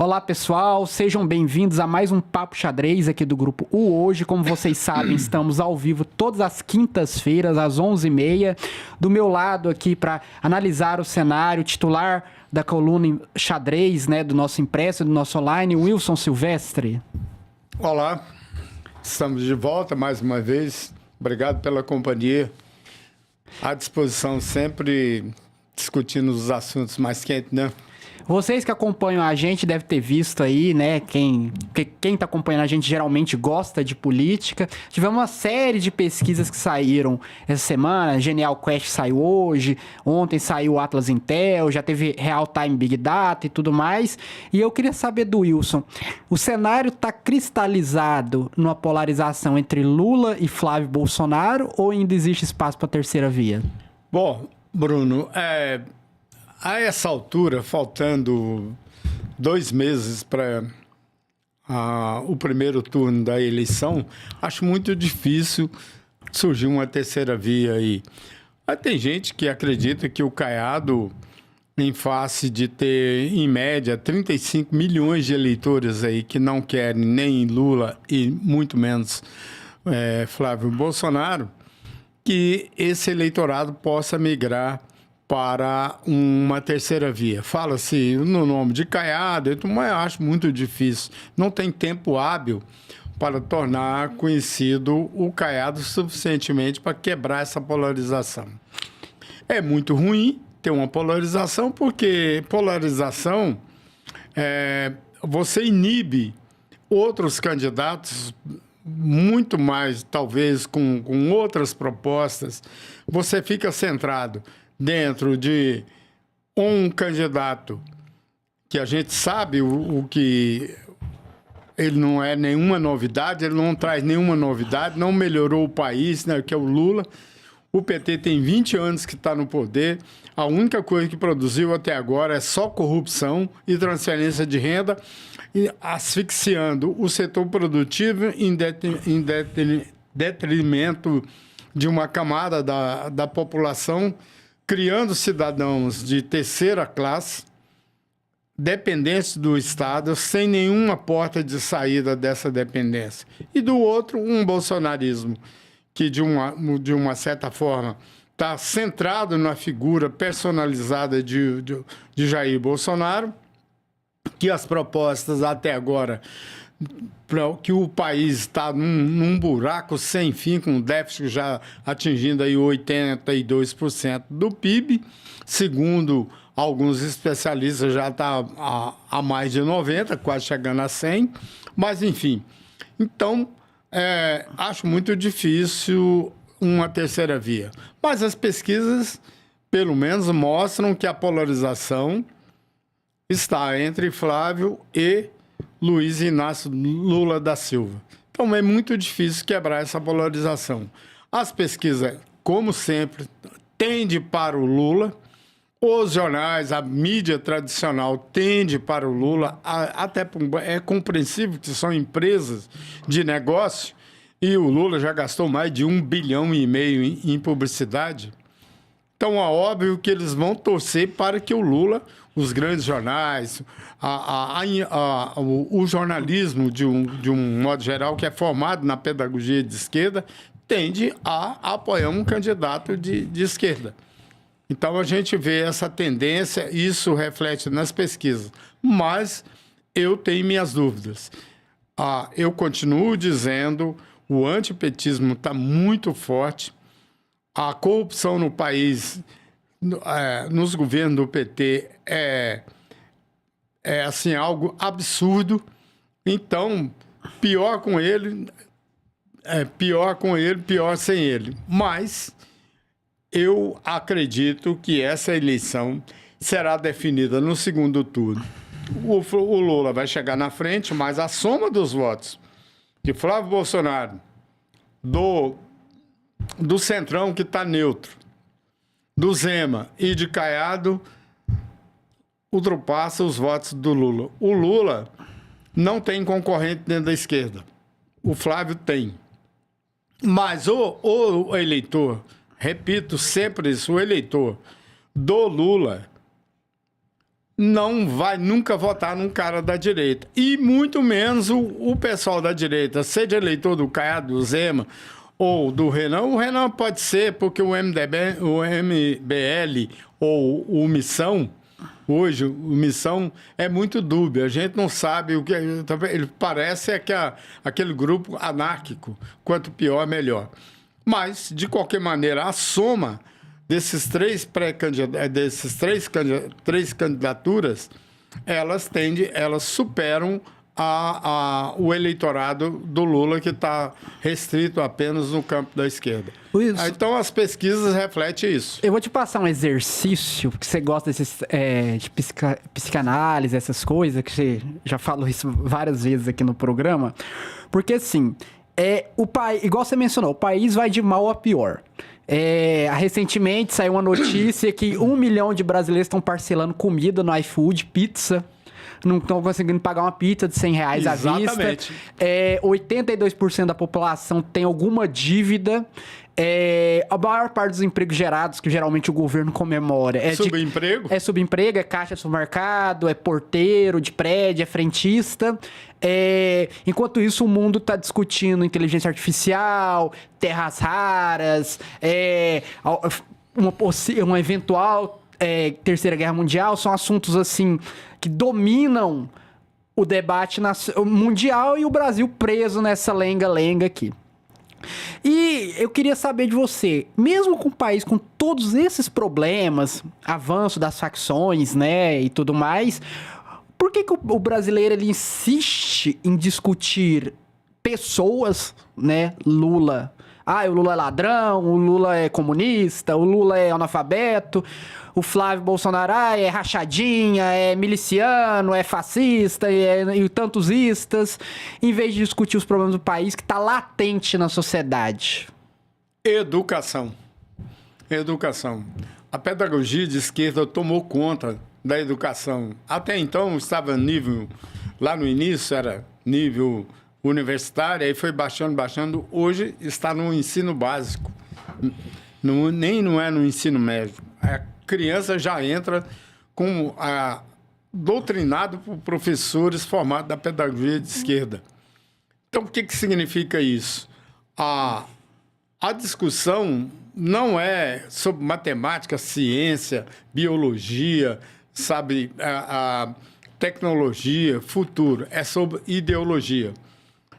Olá pessoal, sejam bem-vindos a mais um Papo Xadrez aqui do Grupo U. Hoje, como vocês sabem, estamos ao vivo todas as quintas-feiras, às 11h30. Do meu lado aqui para analisar o cenário, titular da coluna Xadrez, né, do nosso impresso, do nosso online, Wilson Silvestre. Olá, estamos de volta mais uma vez. Obrigado pela companhia. À disposição sempre discutindo os assuntos mais quentes, né? Vocês que acompanham a gente devem ter visto aí, né? Quem tá acompanhando a gente geralmente gosta de política. Tivemos uma série de pesquisas que saíram essa semana. Genial Quest saiu hoje. Ontem saiu o Atlas Intel. Já teve Real Time Big Data e tudo mais. E eu queria saber do Wilson. O cenário tá cristalizado numa polarização entre Lula e Flávio Bolsonaro ou ainda existe espaço para terceira via? Bom, Bruno, a essa altura, faltando 2 meses para o primeiro turno da eleição, acho muito difícil surgir uma terceira via aí. Mas tem gente que acredita que o Caiado, em face de ter, em média, 35 milhões de eleitores aí que não querem nem Lula e muito menos Flávio Bolsonaro, que esse eleitorado possa migrar para uma terceira via. Fala-se no nome de Caiado, mas eu acho muito difícil. Não tem tempo hábil para tornar conhecido o Caiado suficientemente para quebrar essa polarização. É muito ruim ter uma polarização, porque polarização, você inibe outros candidatos muito mais, talvez, com outras propostas. Você fica centrado dentro de um candidato que a gente sabe o que ele não é nenhuma novidade, ele não traz nenhuma novidade, não melhorou o país, né, que é o Lula. O PT tem 20 anos que está no poder, a única coisa que produziu até agora é só corrupção e transferência de renda, e asfixiando o setor produtivo em detrimento de uma camada da população, criando cidadãos de terceira classe, dependentes do Estado, sem nenhuma porta de saída dessa dependência. E do outro, um bolsonarismo que, de uma certa forma, está centrado na figura personalizada de Jair Bolsonaro, que as propostas até agora, que o país está num buraco sem fim, com o déficit já atingindo aí 82% do PIB, segundo alguns especialistas já está a mais de 90%, quase chegando a 100%, mas enfim. Então, acho muito difícil uma terceira via. Mas as pesquisas, pelo menos, mostram que a polarização está entre Flávio e Luiz Inácio Lula da Silva. Então é muito difícil quebrar essa polarização. As pesquisas, como sempre, tendem para o Lula. Os jornais, a mídia tradicional tende para o Lula. Até é compreensível que são empresas de negócio e o Lula já gastou mais de 1,5 bilhão em publicidade. Então é óbvio que eles vão torcer para que o Lula, os grandes jornais, o jornalismo, de um modo geral, que é formado na pedagogia de esquerda, tende a apoiar um candidato de esquerda. Então a gente vê essa tendência, isso reflete nas pesquisas. Mas eu tenho minhas dúvidas. Eu continuo dizendo, o antipetismo está muito forte. A corrupção no país, nos governos do PT, é assim, algo absurdo. Então, pior com ele, pior sem ele. Mas eu acredito que essa eleição será definida no segundo turno. O Lula vai chegar na frente, mas a soma dos votos de Flávio Bolsonaro, do Centrão, que está neutro, do Zema e de Caiado, ultrapassa os votos do Lula. O Lula não tem concorrente dentro da esquerda. O Flávio tem. Mas o eleitor, repito sempre isso, o eleitor do Lula não vai nunca votar num cara da direita. E muito menos o pessoal da direita, seja eleitor do Caiado, do Zema ou do Renan. O Renan pode ser porque o MBL ou o Missão, hoje o Missão é muito dúbio. A gente não sabe o que... Ele parece aquele grupo anárquico. Quanto pior, melhor. Mas, de qualquer maneira, a soma desses três candidaturas, elas superam o eleitorado do Lula, que está restrito apenas no campo da esquerda. Isso. Então, as pesquisas refletem isso. Eu vou te passar um exercício, que você gosta de psicanálise, essas coisas, que você já falou isso várias vezes aqui no programa. Porque, assim, igual você mencionou, o país vai de mal a pior. Recentemente saiu uma notícia que 1 milhão de brasileiros estão parcelando comida no iFood, pizza. Não estão conseguindo pagar uma pizza de R$100 à vista. 82% da população tem alguma dívida. A maior parte dos empregos gerados, que geralmente o governo comemora... Subemprego? Subemprego, é caixa de supermercado, é porteiro de prédio, é frentista. Enquanto isso, o mundo está discutindo inteligência artificial, terras raras, uma eventual Terceira Guerra Mundial. São assuntos, assim, que dominam o debate mundial, e o Brasil preso nessa lenga-lenga aqui. E eu queria saber de você, mesmo com o país com todos esses problemas, avanço das facções, né, e tudo mais, por que o brasileiro ele insiste em discutir pessoas, né, Lula? O Lula é ladrão, o Lula é comunista, o Lula é analfabeto, o Flávio Bolsonaro é rachadinha, é miliciano, é fascista e tantos istas, em vez de discutir os problemas do país que está latente na sociedade. Educação. A pedagogia de esquerda tomou conta da educação. Até então estava lá no início era nível universitário, aí foi baixando. Hoje está no ensino básico. Não é no ensino médio. A criança já entra doutrinado por professores formados da pedagogia de esquerda. Então, o que significa isso? A discussão não é sobre matemática, ciência, biologia, sabe, a tecnologia, futuro. É sobre ideologia.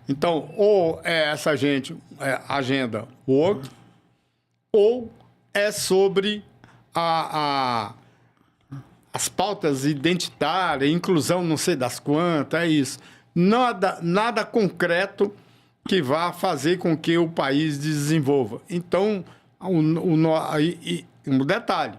Então, ou essa agenda woke, ou é sobre as pautas identitárias, inclusão não sei das quantas, é isso. Nada concreto que vá fazer com que o país desenvolva. Então, um detalhe,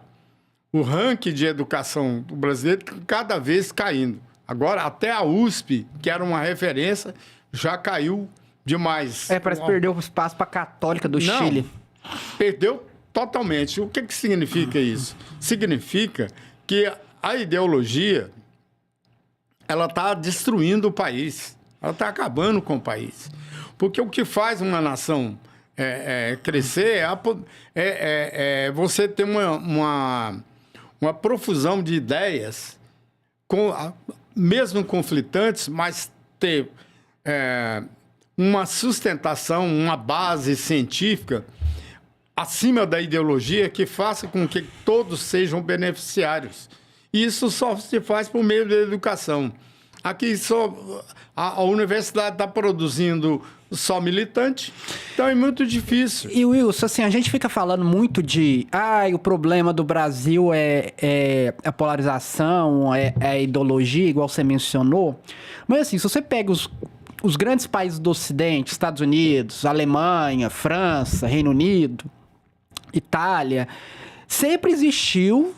o ranking de educação do brasileiro cada vez caindo. Agora, até a USP, que era uma referência, já caiu demais. Parece que perdeu o espaço para a Católica do Chile. Perdeu totalmente. O que significa isso? Significa que a ideologia ela está destruindo o país. Ela está acabando com o país. Porque o que faz uma nação crescer é você ter uma profusão de ideias, mesmo conflitantes, mas ter uma sustentação, uma base científica acima da ideologia que faça com que todos sejam beneficiários. E isso só se faz por meio da educação. Aqui a universidade está produzindo só militante, então é muito difícil. E, Wilson, assim, a gente fica falando muito de o problema do Brasil é a polarização, é a ideologia, igual você mencionou. Mas, assim, se você pega os grandes países do Ocidente, Estados Unidos, Alemanha, França, Reino Unido, Itália, sempre existiu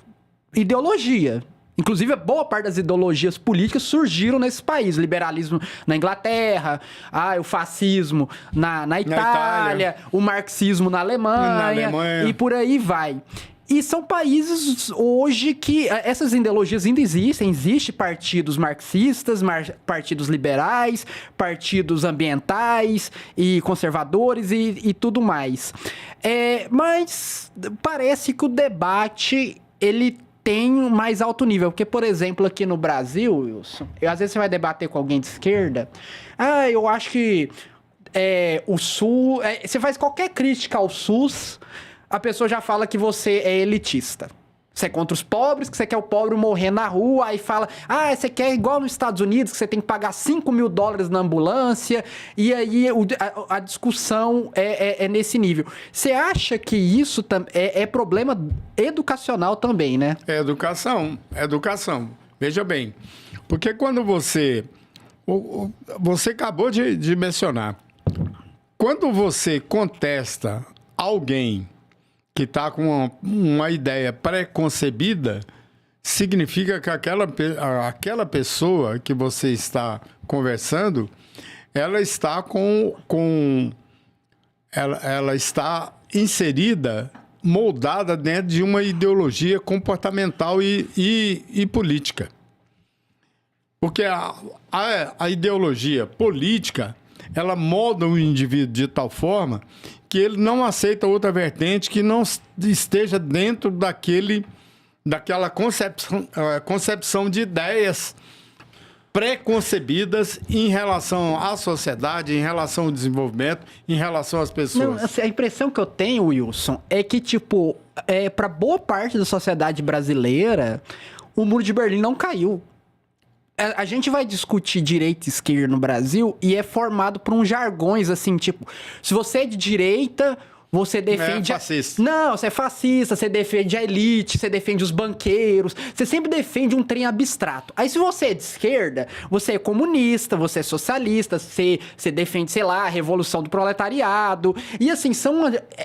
ideologia. Inclusive, boa parte das ideologias políticas surgiram nesses países. Liberalismo na Inglaterra, o fascismo na Itália, o marxismo na Alemanha, e por aí vai. E são países hoje que essas ideologias ainda existem. Existem partidos marxistas, partidos liberais, partidos ambientais e conservadores e tudo mais. Mas parece que o debate ele tem mais alto nível. Porque, por exemplo, aqui no Brasil, Wilson, às vezes você vai debater com alguém de esquerda, eu acho que o SUS... você faz qualquer crítica ao SUS, a pessoa já fala que você é elitista. Você é contra os pobres, que você quer o pobre morrer na rua, aí fala, você quer igual nos Estados Unidos, que você tem que pagar $5.000 na ambulância, e aí a discussão é nesse nível. Você acha que isso é problema educacional também, né? É educação. Veja bem, porque quando você acabou de mencionar, quando você contesta alguém que está com uma ideia pré-concebida, significa que aquela pessoa que você está conversando, ela está ela está inserida, moldada dentro de uma ideologia comportamental e política. Porque a ideologia política, ela molda o indivíduo de tal forma que ele não aceita outra vertente que não esteja dentro daquela concepção de ideias pré-concebidas em relação à sociedade, em relação ao desenvolvimento, em relação às pessoas. Não, assim, a impressão que eu tenho, Wilson, é que, tipo, para boa parte da sociedade brasileira, o Muro de Berlim não caiu. A gente vai discutir direita e esquerda no Brasil e é formado por uns jargões, assim, tipo... Se você é de direita, você defende... É fascista. Não, você é fascista, você defende a elite, você defende os banqueiros, você sempre defende um trem abstrato. Aí se você é de esquerda, você é comunista, você é socialista, você defende, sei lá, a revolução do proletariado. E assim,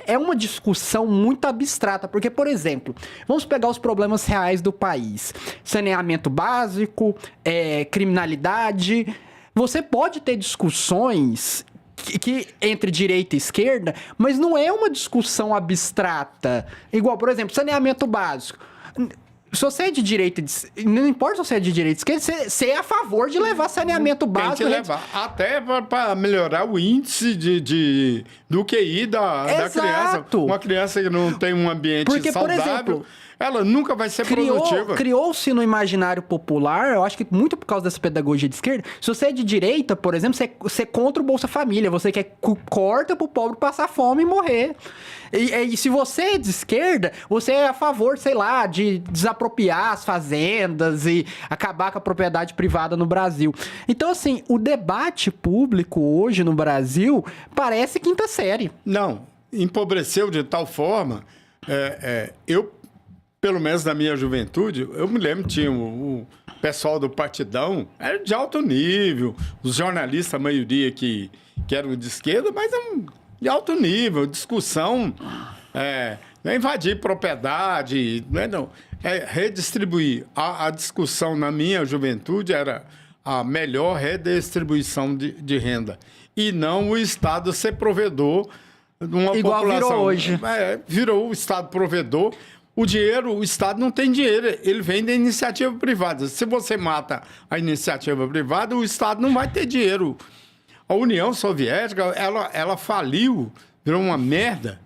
é uma discussão muito abstrata, porque, por exemplo, vamos pegar os problemas reais do país. Saneamento básico, criminalidade. Você pode ter discussões... Que entre direita e esquerda, mas não é uma discussão abstrata. Igual, por exemplo, saneamento básico. Se você é de direita, não importa se você é de direita ou esquerda, você é a favor de levar saneamento básico. Tem que levar, até para melhorar o índice do QI da criança. Uma criança que não tem um ambiente saudável... Por exemplo, ela nunca vai ser produtiva. Criou-se no imaginário popular, eu acho que muito por causa dessa pedagogia de esquerda, se você é de direita, por exemplo, você é contra o Bolsa Família, você quer corta pro pobre passar fome e morrer. E se você é de esquerda, você é a favor, sei lá, de desapropriar as fazendas e acabar com a propriedade privada no Brasil. Então, assim, o debate público hoje no Brasil parece quinta série. Não, empobreceu de tal forma... Pelo menos na minha juventude, eu me lembro, tinha o pessoal do Partidão, era de alto nível, os jornalistas, a maioria que eram de esquerda, mas de alto nível, discussão, não é invadir propriedade, redistribuir. A discussão na minha juventude era a melhor redistribuição de renda, e não o Estado ser provedor de uma igual população. Virou hoje. Virou o Estado provedor. O Estado não tem dinheiro, ele vem da iniciativa privada. Se você mata a iniciativa privada, o Estado não vai ter dinheiro. A União Soviética, ela faliu, virou uma merda,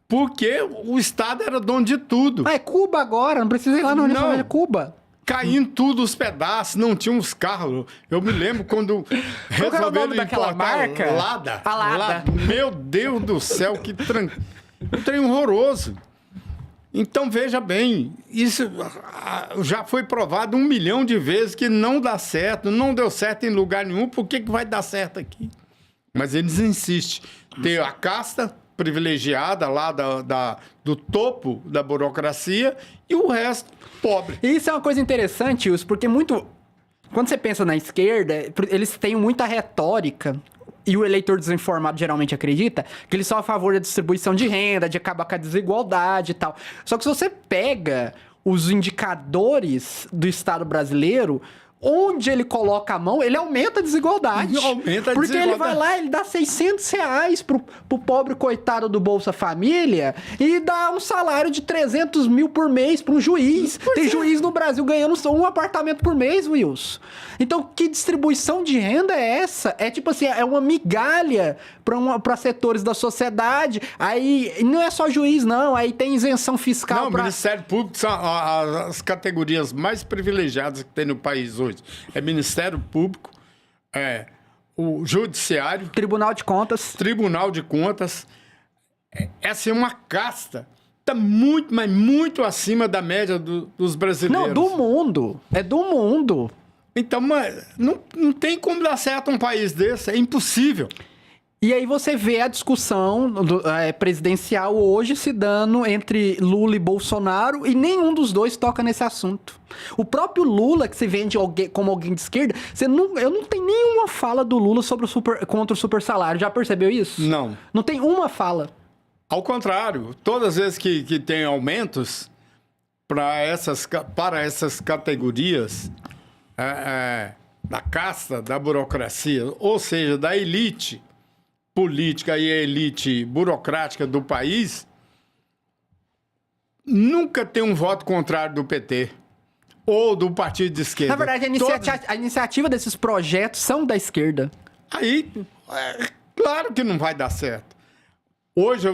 porque o Estado era dono de tudo. É Cuba agora, não precisa ir lá na União Soviética, Cuba. Caindo tudo os pedaços, não tinha uns carros. Eu me lembro quando resolveram daquela marca? Lada. A Lada. Meu Deus do céu, um trem horroroso. Então, veja bem, isso já foi provado 1 milhão de vezes que não dá certo, não deu certo em lugar nenhum, por que vai dar certo aqui? Mas eles insistem. Tem a casta privilegiada lá do topo da burocracia e o resto pobre. E isso é uma coisa interessante, Wilson, porque quando você pensa na esquerda, eles têm muita retórica. E o eleitor desinformado geralmente acredita que eles são a favor da distribuição de renda, de acabar com a desigualdade e tal. Só que se você pega os indicadores do Estado brasileiro, onde ele coloca a mão, ele aumenta a desigualdade. Aumenta a porque ele desigualdade. vai lá, ele dá R$600 pro pobre coitado do Bolsa Família e dá um salário de 300 mil por mês para um juiz. Tem juiz no Brasil ganhando um apartamento por mês, Wilson. Então, que distribuição de renda é essa? É tipo assim, é uma migalha para setores da sociedade. Aí, não é só juiz, não. Aí tem isenção fiscal. Não, o Ministério Público são as categorias mais privilegiadas que tem no país hoje. É Ministério Público, o Judiciário, Tribunal de Contas. Tribunal de Contas. Essa é uma casta. Está muito, mas muito acima da média dos brasileiros. Não, do mundo. É do mundo. Então, mas não tem como dar certo um país desse. É impossível. E aí você vê a discussão presidencial hoje se dando entre Lula e Bolsonaro e nenhum dos dois toca nesse assunto. O próprio Lula, que se vende como alguém de esquerda, eu não tenho nenhuma fala do Lula contra o super salário. Já percebeu isso? Não. Não tem uma fala. Ao contrário, todas as vezes que tem aumentos para essas categorias da casta, da burocracia, ou seja, da elite política e a elite burocrática do país, nunca tem um voto contrário do PT ou do partido de esquerda. Na verdade, a iniciativa desses projetos são da esquerda. Aí, claro que não vai dar certo. Hoje,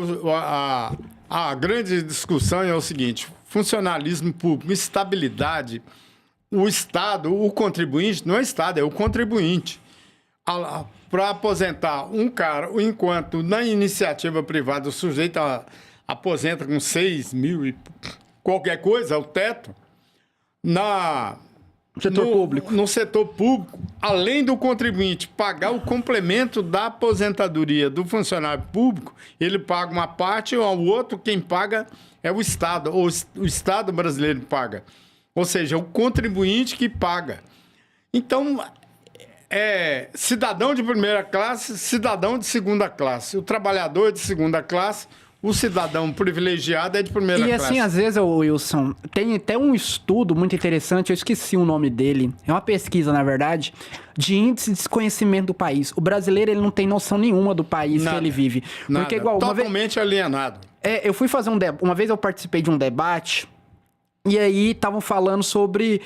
a grande discussão é o seguinte: funcionalismo público, estabilidade, o Estado, o contribuinte, não é o Estado, é o contribuinte. Para aposentar um cara, enquanto na iniciativa privada o sujeito aposenta com 6 mil e qualquer coisa, é o teto, no setor público, além do contribuinte pagar o complemento da aposentadoria do funcionário público, ele paga uma parte, ou o outro quem paga é o Estado, ou o Estado brasileiro paga. Ou seja, o contribuinte que paga. Então, cidadão de primeira classe, cidadão de segunda classe. O trabalhador é de segunda classe, o cidadão privilegiado é de primeira classe. E assim, às vezes, Wilson, tem até um estudo muito interessante, eu esqueci o nome dele, é uma pesquisa, na verdade, de índice de desconhecimento do país. O brasileiro, ele não tem noção nenhuma do país que ele vive. Nada. Porque, igual, Totalmente alienado. Eu fui fazer uma vez eu participei de um debate. E aí estavam falando sobre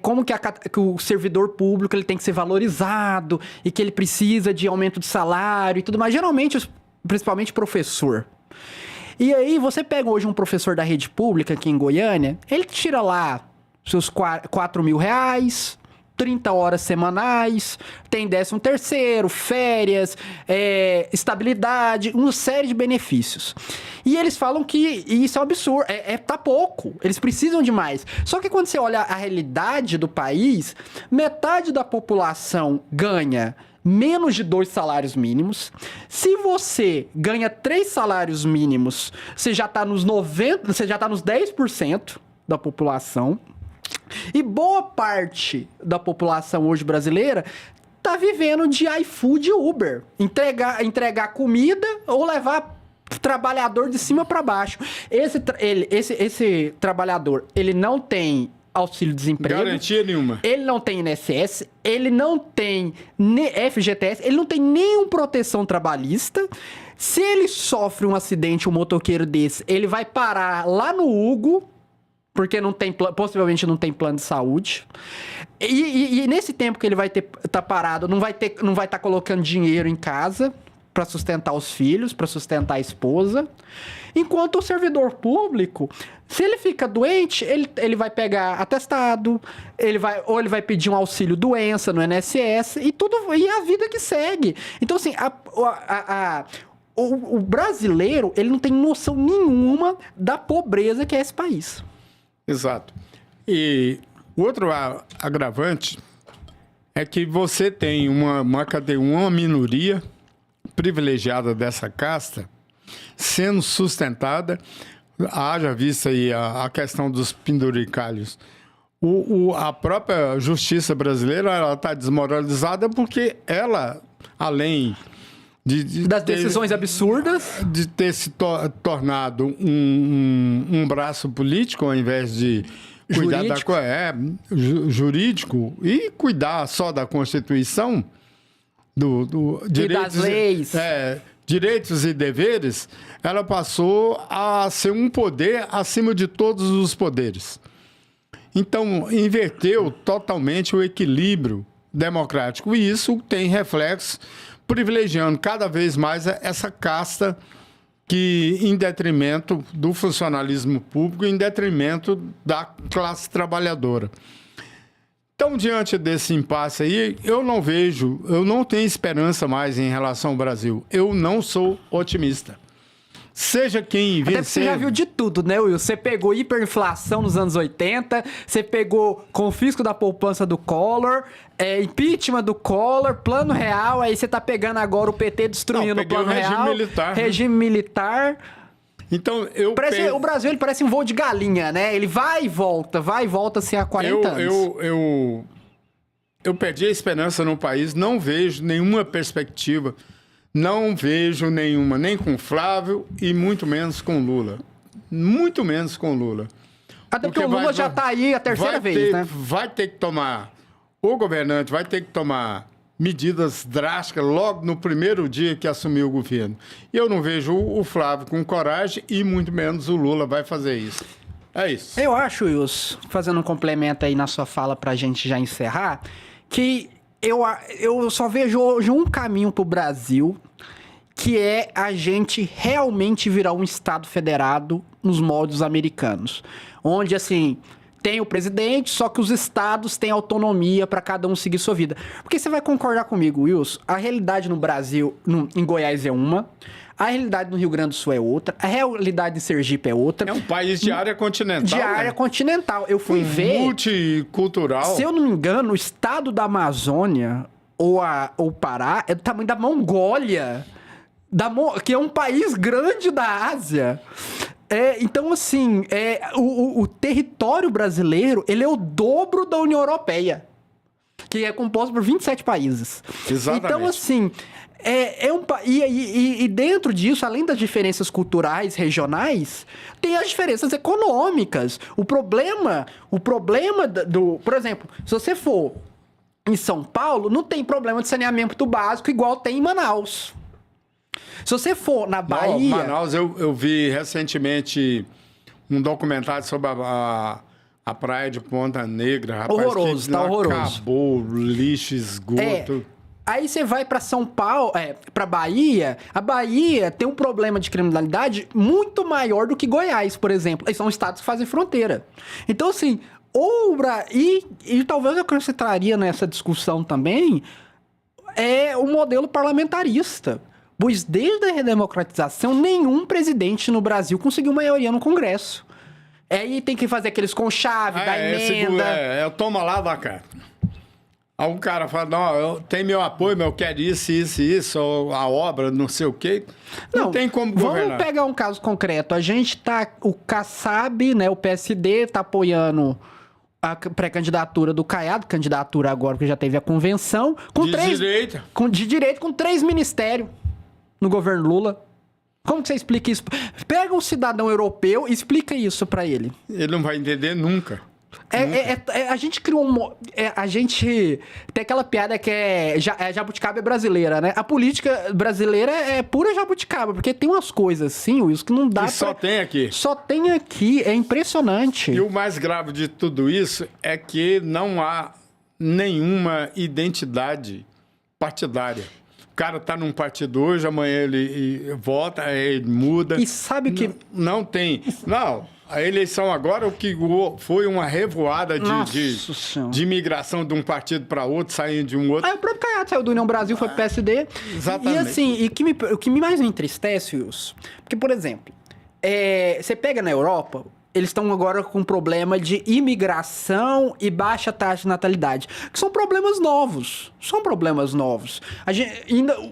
como que o servidor público ele tem que ser valorizado e que ele precisa de aumento de salário e tudo mais. Geralmente, principalmente professor. E aí você pega hoje um professor da rede pública aqui em Goiânia, ele tira lá seus R$4.000, 30 horas semanais, tem 13º, férias, estabilidade, uma série de benefícios. E eles falam que isso é um absurdo, tá pouco, eles precisam de mais. Só que quando você olha a realidade do país, metade da população ganha menos de 2 salários mínimos. Se você ganha 3 salários mínimos, você já tá nos 10% da população. E boa parte da população hoje brasileira tá vivendo de iFood e Uber. Entregar comida ou levar trabalhador de cima para baixo. Esse trabalhador, ele não tem auxílio-desemprego. Garantia nenhuma. Ele não tem INSS, ele não tem FGTS, ele não tem nenhuma proteção trabalhista. Se ele sofre um acidente, um motoqueiro desse, ele vai parar lá no Hugo, porque possivelmente não tem plano de saúde. E nesse tempo que ele vai tá parado, não vai estar colocando dinheiro em casa para sustentar os filhos, para sustentar a esposa. Enquanto o servidor público, se ele fica doente, ele vai pegar atestado, ele vai pedir um auxílio doença no INSS e a vida que segue. Então, assim, o brasileiro, ele não tem noção nenhuma da pobreza que é esse país. Exato. E outro agravante é que você tem uma minoria privilegiada dessa casta sendo sustentada, haja vista aí a questão dos penduricalhos. A própria justiça brasileira está desmoralizada porque ela, além das decisões absurdas, de ter se tornado um braço político ao invés de Cuidar Jurídico. jurídico e cuidar só da Constituição, do direitos, das leis. Direitos e deveres, ela passou a ser um poder acima de todos os poderes. Então, inverteu totalmente o equilíbrio democrático. E isso tem reflexo privilegiando cada vez mais essa casta que, em detrimento do funcionalismo público, em detrimento da classe trabalhadora. Então, diante desse impasse aí, eu não tenho esperança mais em relação ao Brasil. Eu não sou otimista. Seja quem vencer... Até porque você já viu de tudo, né, Will? Você pegou hiperinflação nos anos 80, você pegou confisco da poupança do Collor, impeachment do Collor, plano real, aí você tá pegando agora o PT destruindo o plano real. Regime militar. Então, O Brasil, ele parece um voo de galinha, né? Ele vai e volta assim há 40 anos. Eu perdi a esperança no país, não vejo nenhuma perspectiva, não vejo nenhuma, nem com Flávio e muito menos com Lula. Muito menos com Lula. Até porque o Lula já tá aí a terceira vez, né? O governante vai ter que tomar medidas drásticas logo no primeiro dia que assumiu o governo. E eu não vejo o Flávio com coragem e muito menos o Lula vai fazer isso. É isso. Eu acho, Wilson, fazendo um complemento aí na sua fala pra gente já encerrar, que eu só vejo hoje um caminho pro Brasil, que é a gente realmente virar um Estado federado nos moldes americanos. Onde, assim... tem o presidente, só que os estados têm autonomia para cada um seguir sua vida. Porque você vai concordar comigo, Wilson, a realidade no Brasil, em Goiás é uma, a realidade no Rio Grande do Sul é outra, a realidade em Sergipe é outra. É um país de área continental. De área continental. Eu fui ver... multicultural. Se eu não me engano, o estado da Amazônia ou Pará é do tamanho da Mongólia, que é um país grande da Ásia. Então, assim, o território brasileiro, ele é o dobro da União Europeia, que é composto por 27 países. Exatamente. Então, assim, e dentro disso, além das diferenças culturais, regionais, tem as diferenças econômicas. O problema por exemplo, se você for em São Paulo, não tem problema de saneamento básico igual tem em Manaus. Se você for na Bahia... Manaus, eu vi recentemente um documentário sobre a praia de Ponta Negra. Rapaz, horroroso, tá horroroso. Acabou, lixo, esgoto. Aí você vai pra São Paulo, pra Bahia. A Bahia tem um problema de criminalidade muito maior do que Goiás, por exemplo. Eles são estados que fazem fronteira. Então, assim, e talvez eu concentraria nessa discussão também o modelo parlamentarista. Pois desde a redemocratização, nenhum presidente no Brasil conseguiu maioria no Congresso. Aí tem que fazer aqueles conchave da emenda. Toma lá, vaca. Aí um cara fala, não, tem meu apoio, mas eu quero isso, ou a obra, não sei o quê. Não tem como governar. Vamos pegar um caso concreto. A gente o Kassab, né, o PSD, tá apoiando a pré-candidatura do Caiado, candidatura agora, porque já teve a convenção. De direito, com 3 ministérios. No governo Lula. Como que você explica isso? Pega um cidadão europeu e explica isso pra ele. Ele não vai entender nunca. A gente criou a gente tem aquela piada que jabuticaba é brasileira, né? A política brasileira é pura jabuticaba, porque tem umas coisas assim, Wilson, que não dá pra... Só tem aqui. Só tem aqui, é impressionante. E o mais grave de tudo isso é que não há nenhuma identidade partidária. O cara tá num partido hoje, amanhã ele vota, ele muda. E sabe que... Não tem. Não, a eleição agora, o que foi uma revoada de migração de um partido para outro, saindo de um outro. Aí o próprio Caiado saiu do União Brasil, foi pro PSD. Exatamente. E assim, o que mais me entristece, Wilson, porque, por exemplo, você pega na Europa... Eles estão agora com problema de imigração e baixa taxa de natalidade. Que são problemas novos.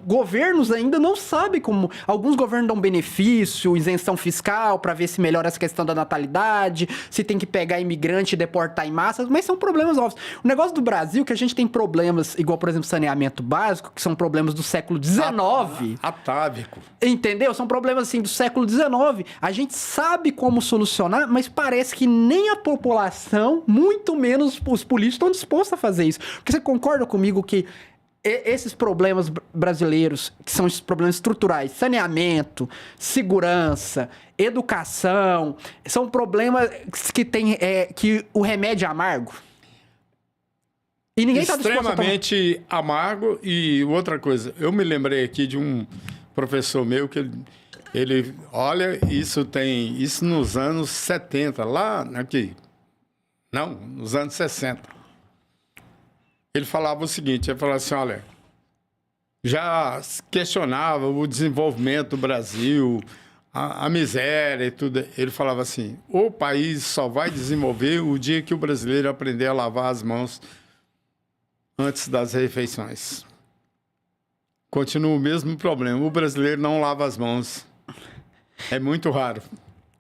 Governos ainda não sabem como... Alguns governos dão benefício, isenção fiscal, para ver se melhora essa questão da natalidade, se tem que pegar imigrante e deportar em massa, mas são problemas novos. O negócio do Brasil é que a gente tem problemas, igual, por exemplo, saneamento básico, que são problemas do século XIX. Atávico. Entendeu? São problemas, assim, do século XIX. A gente sabe como solucionar, mas parece que nem a população, muito menos os políticos, estão dispostos a fazer isso. Porque você concorda comigo que esses problemas brasileiros, que são esses problemas estruturais, saneamento, segurança, educação, são problemas que tem que o remédio é amargo? E ninguém está disposto a tomar. Extremamente amargo. E outra coisa, eu me lembrei aqui de um professor meu que ele olha, isso nos anos 70, lá aqui. Não, nos anos 60. Ele falava o seguinte, ele falava assim, olha, já questionava o desenvolvimento do Brasil, a miséria e tudo. Ele falava assim, o país só vai desenvolver o dia que o brasileiro aprender a lavar as mãos antes das refeições. Continua o mesmo problema, o brasileiro não lava as mãos. É muito raro.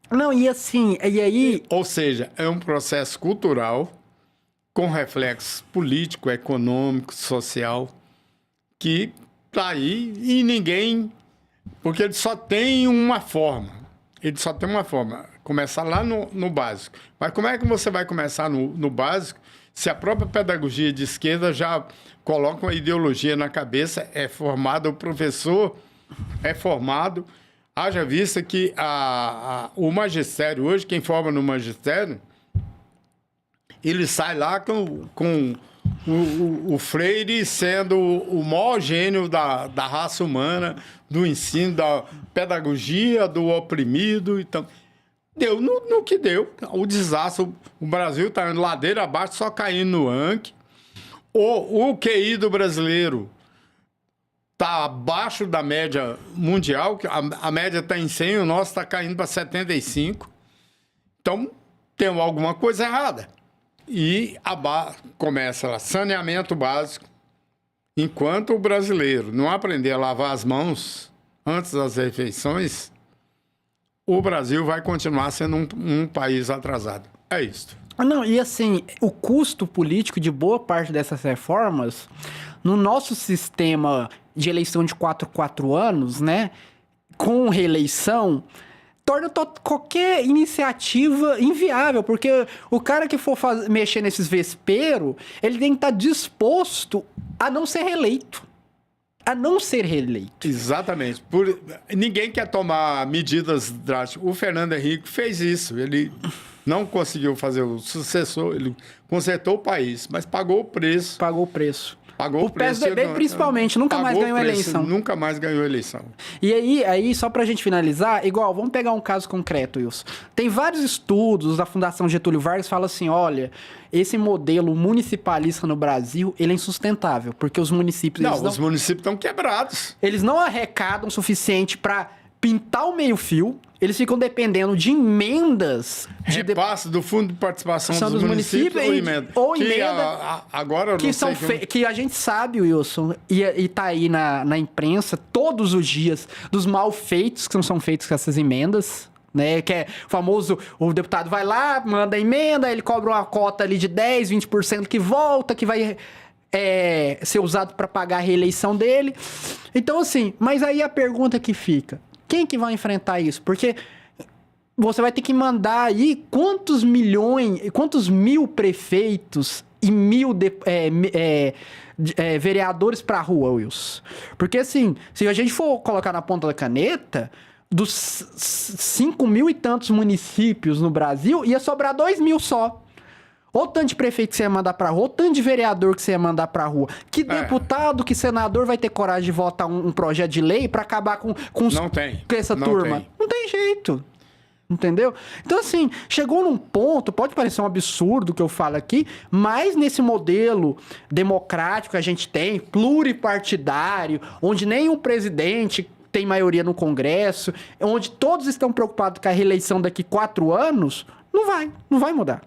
Não, e assim, e aí... Ou seja, é um processo cultural com reflexo político, econômico, social, que tá aí e ninguém... Porque ele só tem uma forma. Ele só tem uma forma. Começar lá no básico. Mas como é que você vai começar no básico se a própria pedagogia de esquerda já coloca uma ideologia na cabeça, é formado, o professor é formado... Haja vista que o magistério, hoje, quem forma no magistério, ele sai lá com o Freire sendo o maior gênio da raça humana, do ensino, da pedagogia, do oprimido. Então, deu no que deu. O desastre, o Brasil está indo ladeira abaixo, só caindo no ranking. O QI do brasileiro está abaixo da média mundial, a média está em 100, o nosso está caindo para 75. Então, tem alguma coisa errada. E começa lá, saneamento básico. Enquanto o brasileiro não aprender a lavar as mãos antes das refeições, o Brasil vai continuar sendo um país atrasado. É isso. Não, e assim, o custo político de boa parte dessas reformas, no nosso sistema de eleição de 4 anos, né, com reeleição, torna qualquer iniciativa inviável, porque o cara que for mexer nesses vesperos, ele tem que estar disposto a não ser reeleito. A não ser reeleito. Exatamente. Ninguém quer tomar medidas drásticas. O Fernando Henrique fez isso. Ele não conseguiu fazer o sucessor, ele consertou o país, mas pagou o preço. Pagou o preço. Pagou o preço. O PSDB, principalmente, nunca mais ganhou a eleição. Nunca mais ganhou a eleição. E aí, só pra gente finalizar, igual, vamos pegar um caso concreto, Wilson. Tem vários estudos da Fundação Getúlio Vargas que falam assim, olha, esse modelo municipalista no Brasil, ele é insustentável, porque os municípios... Os municípios estão quebrados. Eles não arrecadam o suficiente pra pintar o meio-fio, eles ficam dependendo de emendas... Repasse do Fundo de Participação dos Municípios ou emenda... Agora eu não sei que a gente sabe, Wilson, e tá aí na imprensa todos os dias, dos malfeitos que não são feitos com essas emendas, né? Que é famoso, o deputado vai lá, manda a emenda, ele cobra uma cota ali de 10, 20% que volta, que vai... ser usado para pagar a reeleição dele. Então, assim, mas aí a pergunta que fica... Quem que vai enfrentar isso? Porque você vai ter que mandar aí quantos mil prefeitos e vereadores pra rua, Wilson? Porque assim, se a gente for colocar na ponta da caneta, dos 5 mil e tantos municípios no Brasil, ia sobrar 2 mil só. Ou tanto de prefeito que você ia mandar pra rua, ou tanto de vereador que você ia mandar pra rua. Que deputado, que senador vai ter coragem de votar um projeto de lei pra acabar com essa turma? Não tem jeito. Entendeu? Então, assim, chegou num ponto, pode parecer um absurdo o que eu falo aqui, mas nesse modelo democrático que a gente tem, pluripartidário, onde nenhum presidente tem maioria no Congresso, onde todos estão preocupados com a reeleição daqui 4 anos, não vai mudar.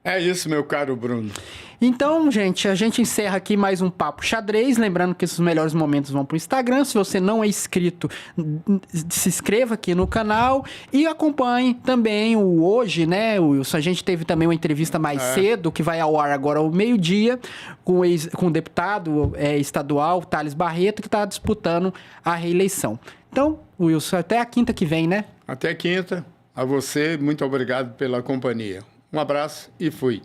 É isso, meu caro Bruno. Então, gente, a gente encerra aqui mais um Papo Xadrez. Lembrando que esses melhores momentos vão pro Instagram. Se você não é inscrito, se inscreva aqui no canal e acompanhe também o Hoje, né, Wilson? A gente teve também uma entrevista mais cedo, que vai ao ar agora ao meio-dia, com o deputado estadual, Thales Barreto, que está disputando a reeleição. Então, Wilson, até a quinta que vem, né? Até quinta. A você, muito obrigado pela companhia. Um abraço e fui.